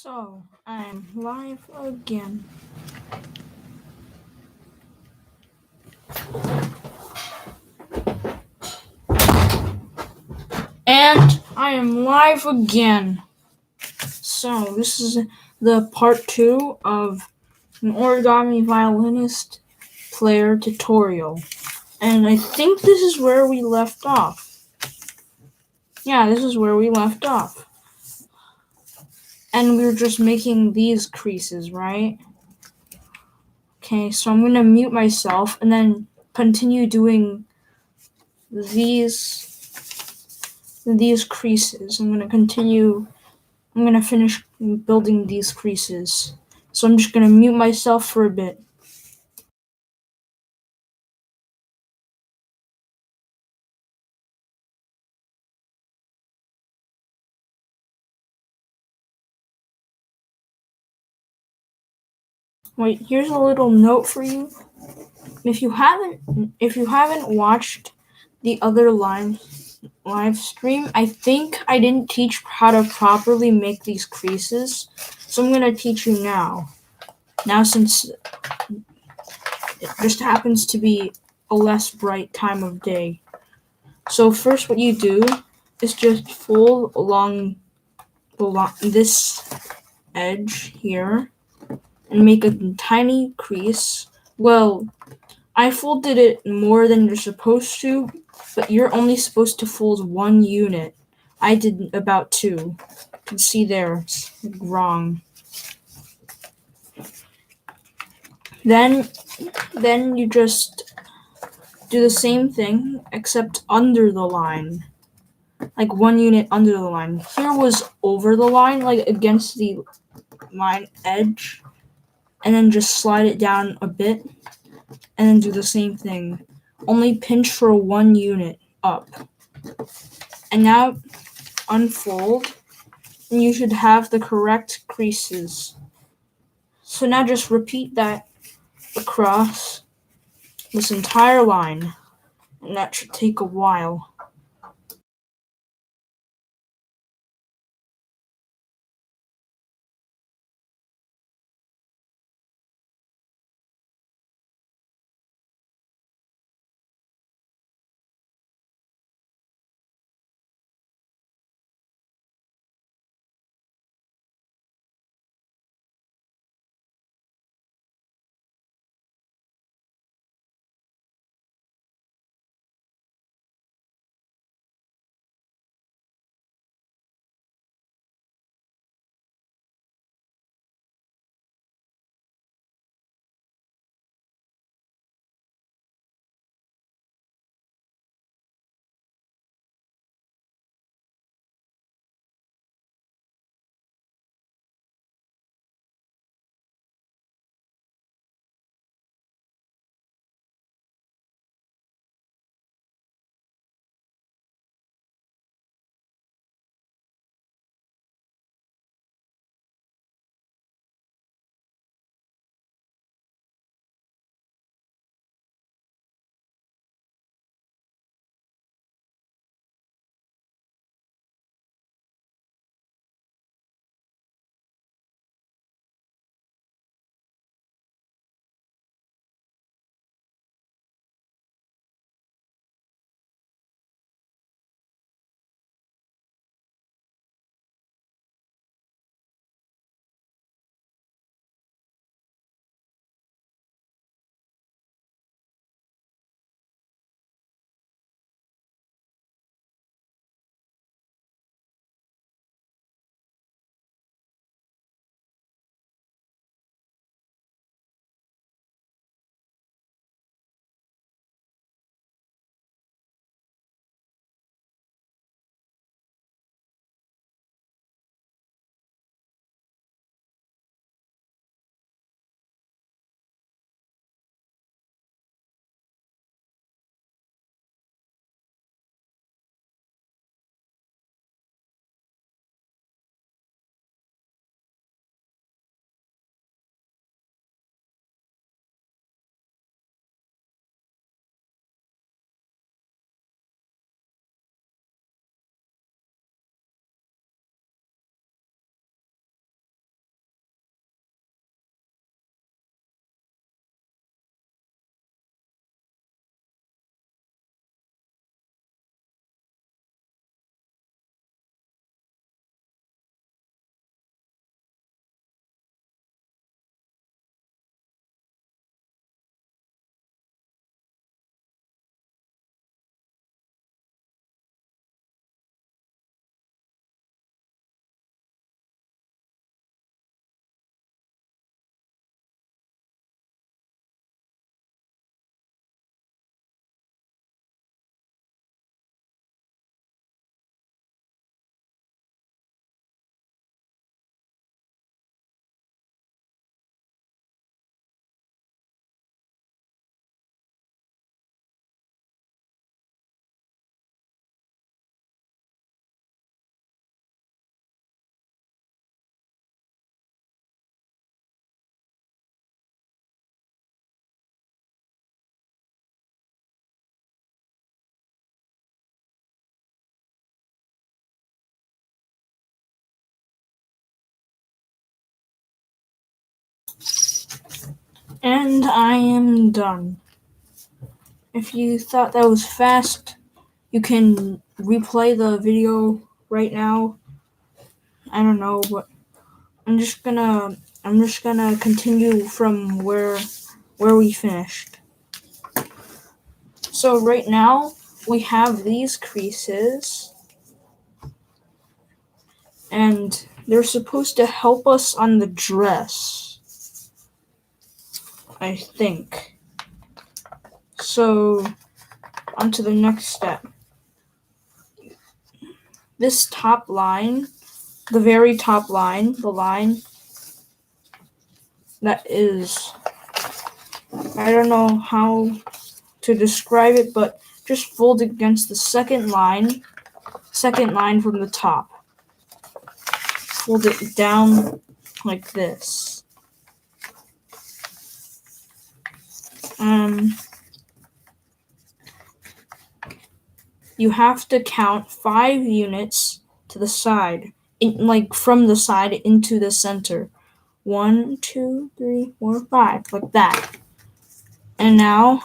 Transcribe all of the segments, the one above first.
So, I'm live again. And I am live again. So, this is the part 2 of an Origami Violinist player tutorial. And I think this is where we left off. Yeah, this is where we left off. And we were just making these creases, right? Okay, so I'm going to mute myself and then continue doing these creases. I'm going to finish building these creases. So I'm just going to mute myself for a bit. Wait, here's a little note for you. If you haven't watched the other live stream, I think I didn't teach how to properly make these creases. So I'm going to teach you now. Now, since it just happens to be a less bright time of day. So first what you do is just fold along this edge here and make a tiny crease. Well, I folded it more than you're supposed to, but you're only supposed to fold one unit. I did about two. You can see there, it's wrong. Then you just do the same thing, except under the line. Like one unit under the line. Here was over the line, like against the line edge. And then just slide it down a bit. And then do the same thing. Only pinch for one unit up. And now unfold. And you should have the correct creases. So now just repeat that across this entire line. And that should take a while. And I am done. If you thought that was fast, you can replay the video right now. I don't know, but I'm just gonna continue from where we finished. So right now we have these creases, and they're supposed to help us on the dress, I think. So on to the next step. This top line, the very top line, the line that is, I don't know how to describe it, but just fold against the second line from the top. Fold it down like this. You have to count 5 units to the side, from the side into the center. 1, 2, 3, 4, 5, like that. And now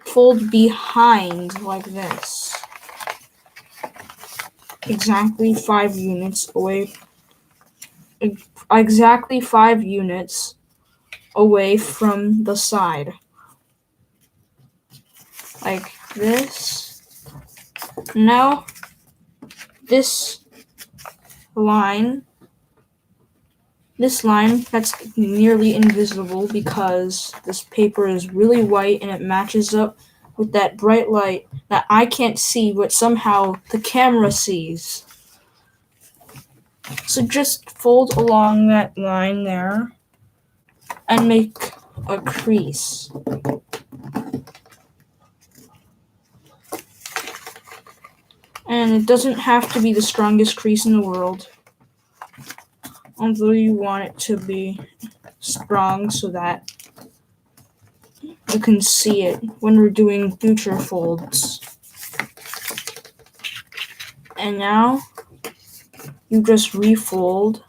fold behind like this. Exactly 5 units away. Exactly 5 units away from the side. Like this. Now, this line that's nearly invisible because this paper is really white and it matches up with that bright light that I can't see, but somehow the camera sees. So just fold along that line there and make a crease. And it doesn't have to be the strongest crease in the world, although you want it to be strong so that you can see it when we're doing future folds. And now you just refold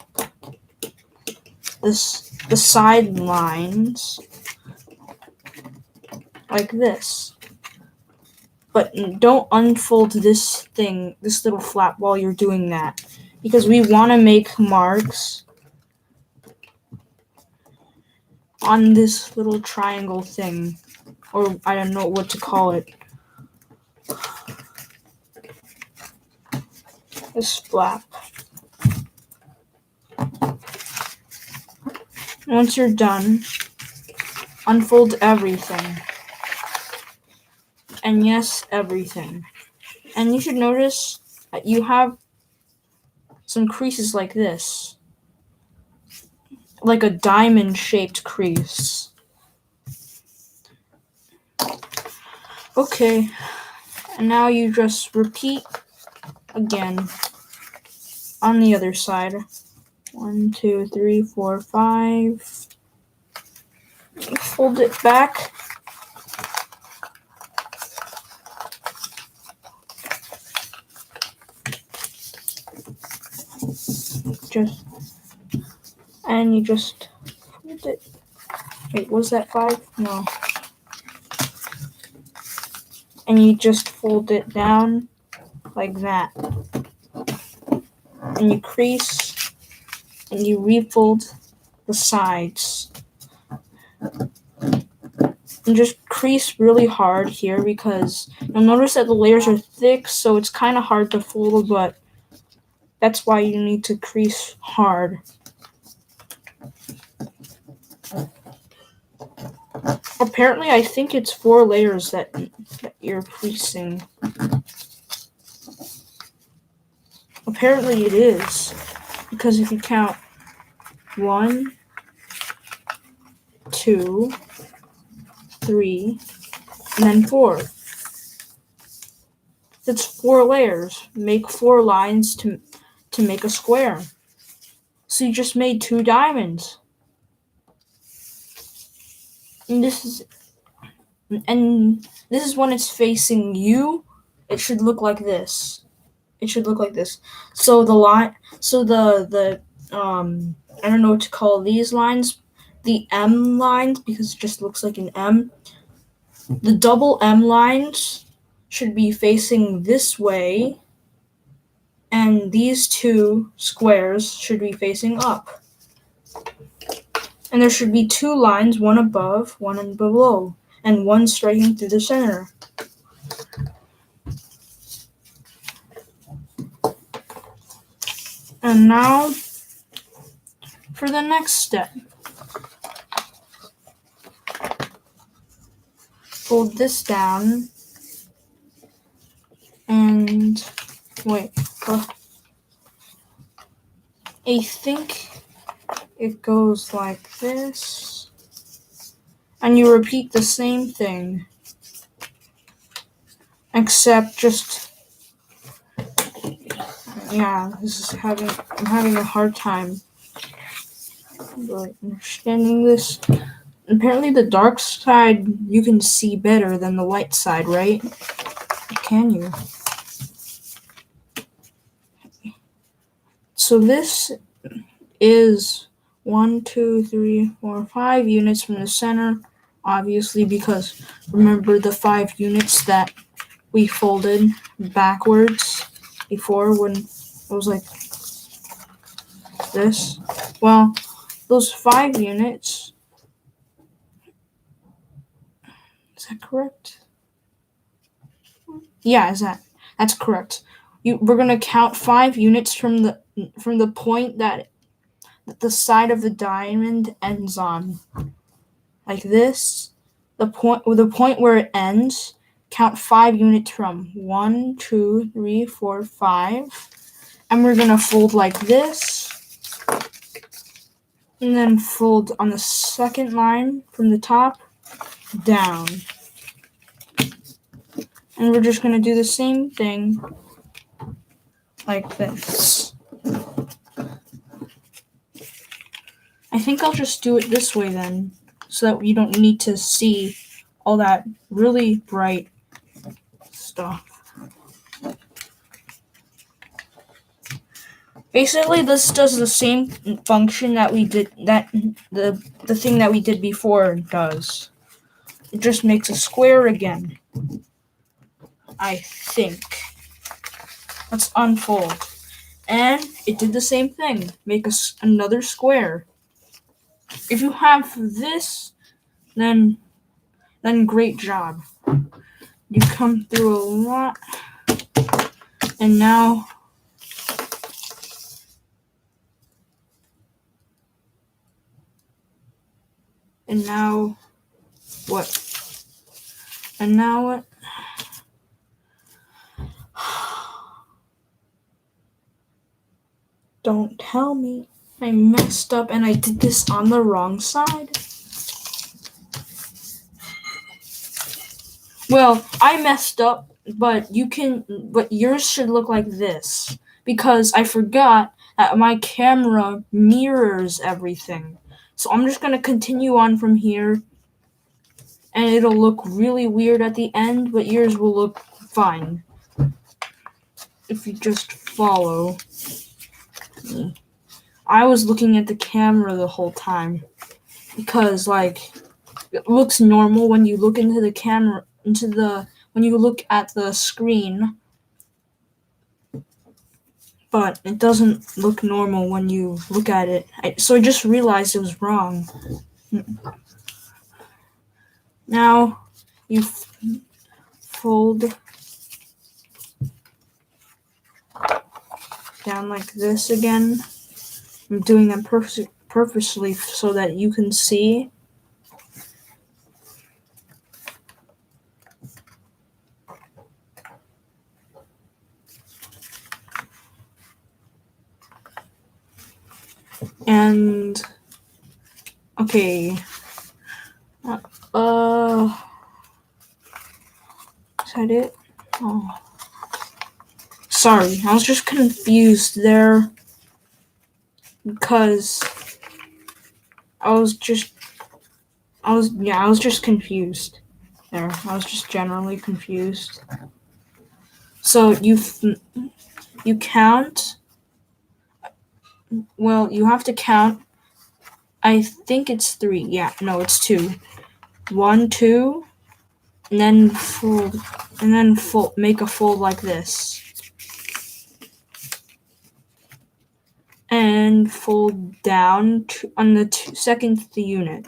the side lines like this. But don't unfold this little flap while you're doing that, because we want to make marks on this little triangle thing, or I don't know what to call it. This flap. Once you're done, unfold everything. And yes, everything. And you should notice that you have some creases like this. Like a diamond-shaped crease. Okay, and now you just repeat again on the other side. 1, 2, 3, 4, 5. Fold it back. You just fold it. Wait, was that 5? No. And you just fold it down like that. And you crease and you refold the sides. And just crease really hard here because you'll notice that the layers are thick, so it's kind of hard to fold, but that's why you need to crease hard. Apparently, I think it's 4 layers that you're creasing. Apparently it is, because if you count 1, 2, 3, and then 4. That's 4 layers. Make 4 lines to make a square. So you just made 2 diamonds. And this is when it's facing you. It should look like this. So the I don't know what to call these lines, the M lines, because it just looks like an M. The double M lines should be facing this way, and these two squares should be facing up. And there should be two lines, one above, one below, and one striking through the center. And now for the next step. Fold this down and wait. I think it goes like this. And you repeat the same thing. Except just I'm having a hard time understanding this. Apparently the dark side you can see better than the light side, right? Can you? So this is 1, 2, 3, 4, 5 units from the center, obviously, because remember the 5 units that we folded backwards before when it was like this? Well, those 5 units, is that correct? Yeah, that's correct. We're gonna count 5 units from the point that the side of the diamond ends on, like this. The point where it ends. Count 5 units from 1, 2, 3, 4, 5, and we're gonna fold like this, and then fold on the second line from the top down. And we're just gonna do the same thing like this. I think I'll just do it this way then, so that you don't need to see all that really bright stuff. Basically, this does the same function that we did, that the thing that we did before does. It just makes a square again, I think. Let's unfold. And it did the same thing. Make another square. If you have this, then great job. You come through a lot. And now what? And now what? Don't tell me I messed up and I did this on the wrong side. Well, I messed up, but yours should look like this, because I forgot that my camera mirrors everything. So I'm just gonna continue on from here, and it'll look really weird at the end, but yours will look fine if you just follow me. I was looking at the camera the whole time, because it looks normal when you look into the camera, when you look at the screen, but it doesn't look normal when you look at it. So I just realized it was wrong. Now you fold down like this again. I'm doing them purposely so that you can see. And okay, is that it? Oh, sorry, I was just confused there because I was just confused there. I was just generally confused. So you count. Well, you have to count I think it's 3. Yeah, no, it's 2. 1, 2, and then fold, make a fold like this. And fold down on the second unit.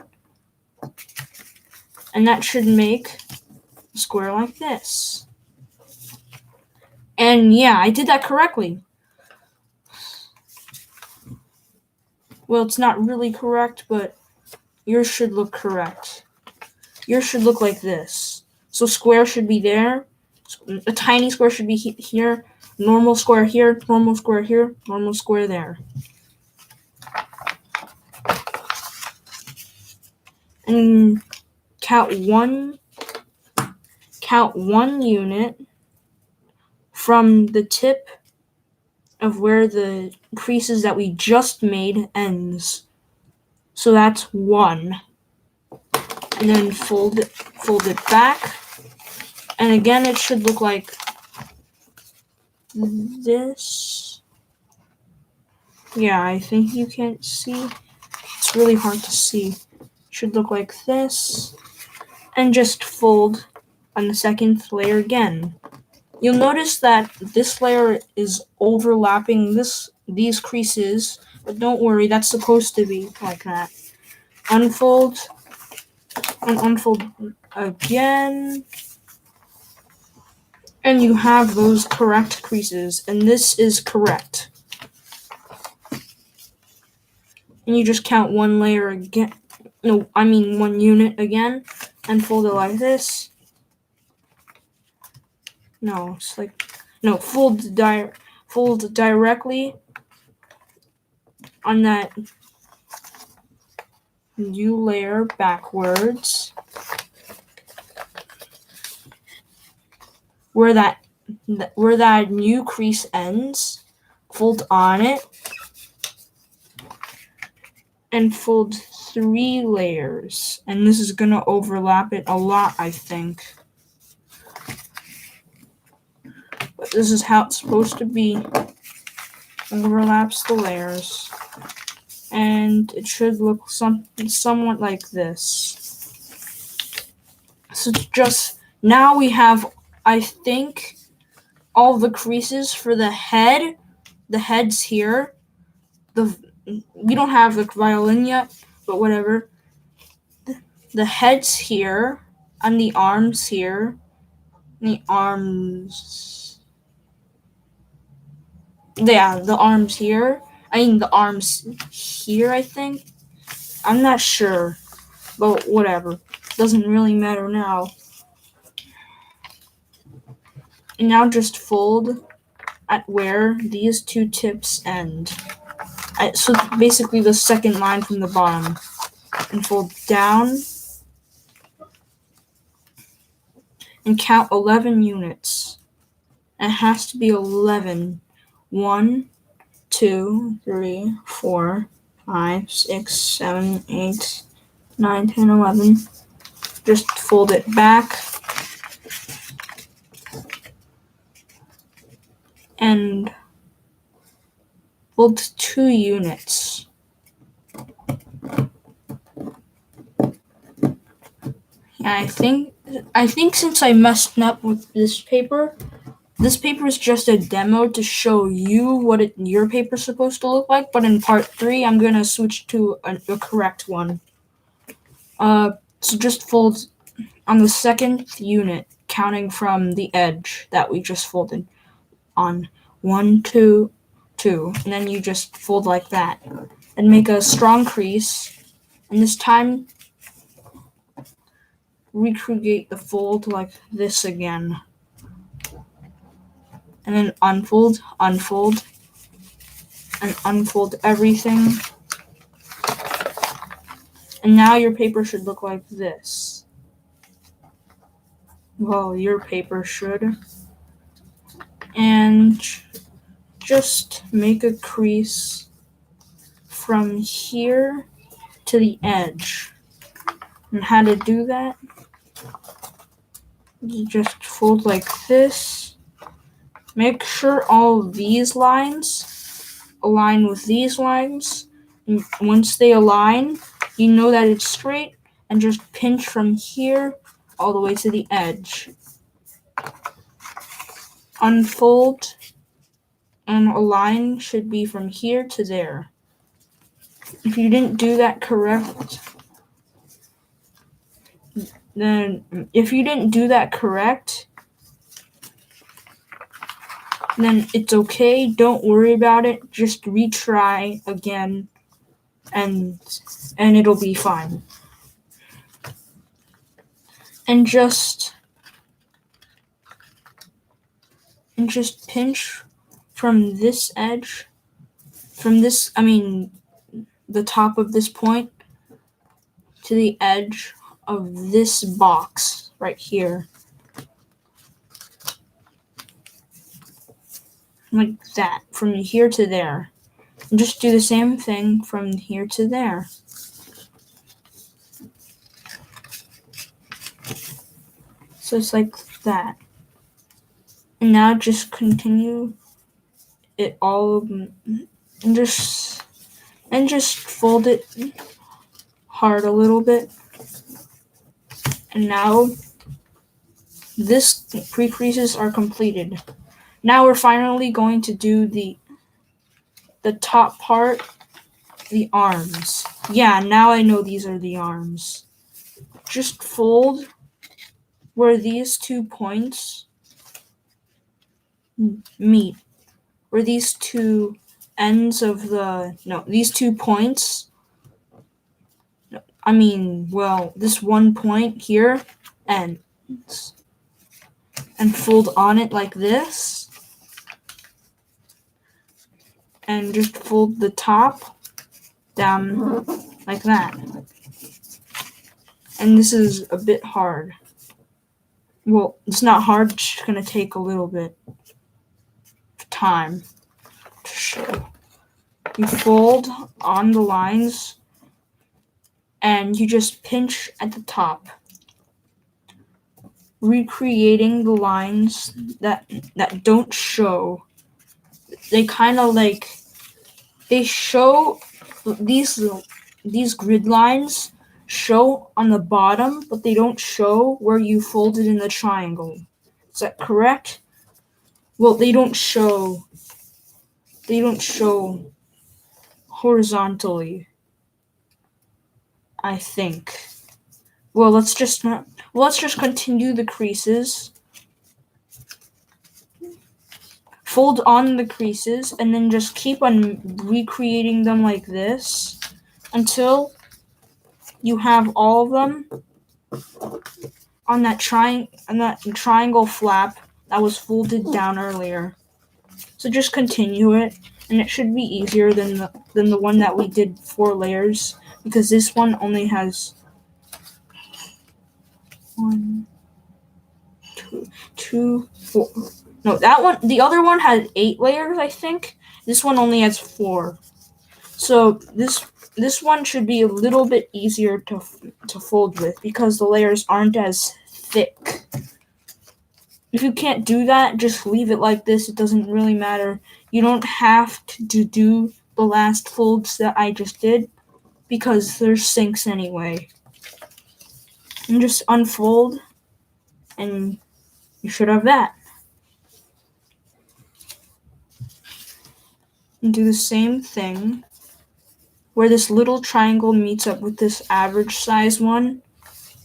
And that should make a square like this. And yeah, I did that correctly. Well, it's not really correct, but yours should look correct. Yours should look like this. So square should be there. A tiny square should be here. Normal square here. Normal square here. Normal square there. And count one unit from the tip of where the creases that we just made ends. So that's 1. And then fold it back. And again, it should look like this. Yeah, I think you can't see. It's really hard to see. It should look like this. And just fold on the second layer again. You'll notice that this layer is overlapping these creases, but don't worry, that's supposed to be like that. Unfold and unfold again. And you have those correct creases, and this is correct. And you just count one layer again. No, I mean 1 unit again, and fold it like this. No, it's like fold directly on that new layer backwards, where that new crease ends. Fold on it and fold 3 layers, and this is gonna overlap it a lot, I think. But this is how it's supposed to be. Overlaps the layers, and it should look somewhat like this. So just now we have, I think, all the creases for the head. The head's here. We don't have the violin yet, but whatever. The head's here, and the arms here. The arms here. I mean, the arms here, I think. I'm not sure, but whatever. Doesn't really matter now. And now just fold at where these 2 tips end. So basically the second line from the bottom. And fold down. And count 11 units. It has to be 11. 1, 2, 3, 4, 5, 6, 7, 8, 9, 10, 11. Just fold it back. And fold 2 units. And I think since I messed up with this paper is just a demo to show you what your paper's supposed to look like, but in part 3, I'm gonna switch to a correct one. So just fold on the second unit, counting from the edge that we just folded on. 1, 2, 2, and then you just fold like that, and make a strong crease, and this time recreate the fold like this again. And then unfold, and unfold everything. And now your paper should look like this. Well, your paper should. And just make a crease from here to the edge. And how to do that? You just fold like this. Make sure all of these lines align with these lines. And once they align, you know that it's straight, and just pinch from here all the way to the edge. Unfold, and a line should be from here to there. If you didn't do that correct, then it's okay. Don't worry about it. Just retry again, and it'll be fine. And just pinch from this edge, the top of this point to the edge of this box right here. Like that, from here to there. And just do the same thing from here to there. So it's like that. And now just continue it all and just fold it hard a little bit. And now this pre-creases are completed. Now we're finally going to do the top part, the arms. Yeah, now I know these are the arms. Just fold where these 2 points meet, where these 2 ends of these 2 points, this 1 point here ends, and fold on it like this, and just fold the top down like that. And this is a bit hard. Well, it's not hard, it's just gonna take a little bit of time to show. You fold on the lines and you just pinch at the top, recreating the lines that don't show. They kind of they show, these grid lines show on the bottom, but they don't show where you folded in the triangle. Is that correct? Well, they don't show horizontally, I think. Well, let's just continue the creases. Fold on the creases and then just keep on recreating them like this until you have all of them on that triangle flap that was folded down earlier. So just continue it, and it should be easier than the one that we did 4 layers, because this one only has 1, 2, 4. No, that one, the other one had 8 layers, I think. This one only has 4. So this one should be a little bit easier to fold with, because the layers aren't as thick. If you can't do that, just leave it like this. It doesn't really matter. You don't have to do the last folds that I just did, because they're sinks anyway. And just unfold, and you should have that. And do the same thing where this little triangle meets up with this average size one.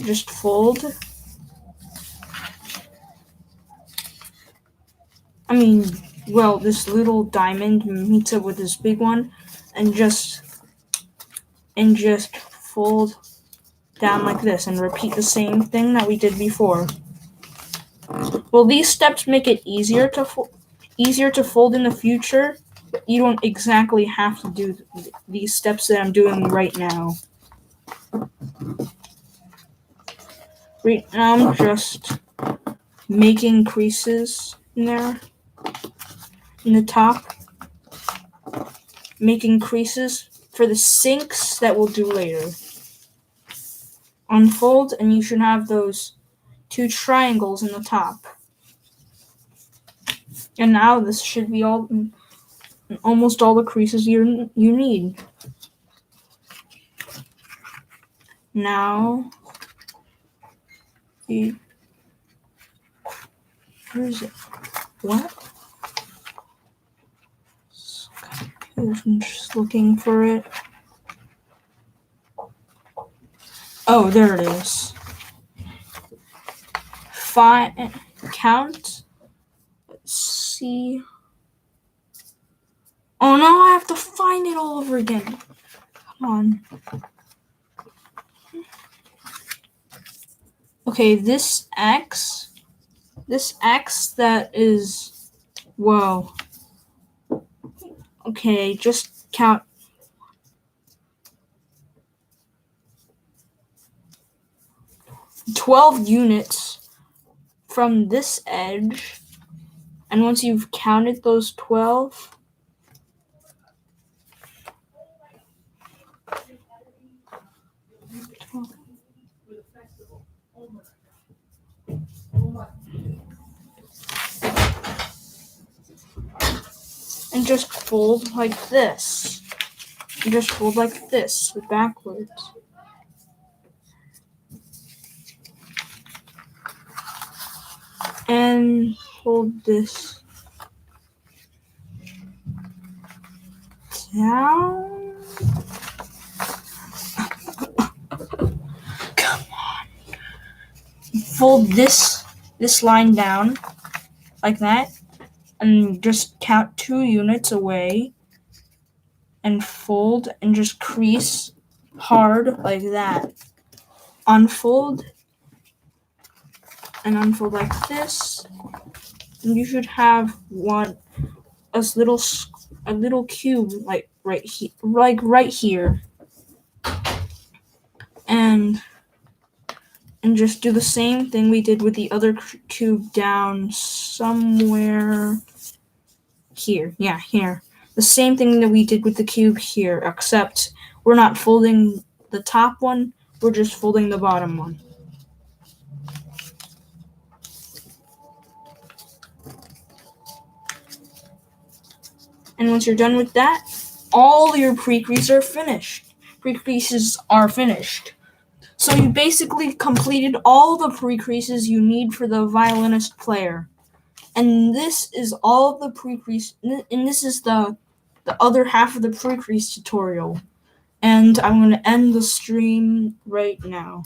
Just fold. This little diamond meets up with this big one, and just fold down like this, and repeat the same thing that we did before. Well, these steps make it easier to fold in the future, but you don't exactly have to do these steps that I'm doing right now. Right now I'm just making creases in there, in the top, making creases for the sinks that we'll do later. Unfold, and you should have those 2 triangles in the top. And now this should be almost all the creases you need. Now, where is it? What? I'm just looking for it. Oh, there it is. Count. Let's see. Oh no, I have to find it all over again. Come on. Okay, this X that is, whoa. Okay, just count. 12 units from this edge, and once you've counted those 12, and just fold like this. And just fold like this, backwards. And hold this down. Come on. Fold this line down like that, and just count 2 units away, and fold and just crease hard like that. Unfold and unfold like this, and you should have a little cube like right here, and just do the same thing we did with the other cube down somewhere here. Yeah, here. The same thing that we did with the cube here, except we're not folding the top one, we're just folding the bottom one. And once you're done with that, all your pre-creases are finished. So you basically completed all the pre-creases you need for the violinist player. And this is all of the pre-crease, and this is the other half of the pre-crease tutorial. And I'm going to end the stream right now.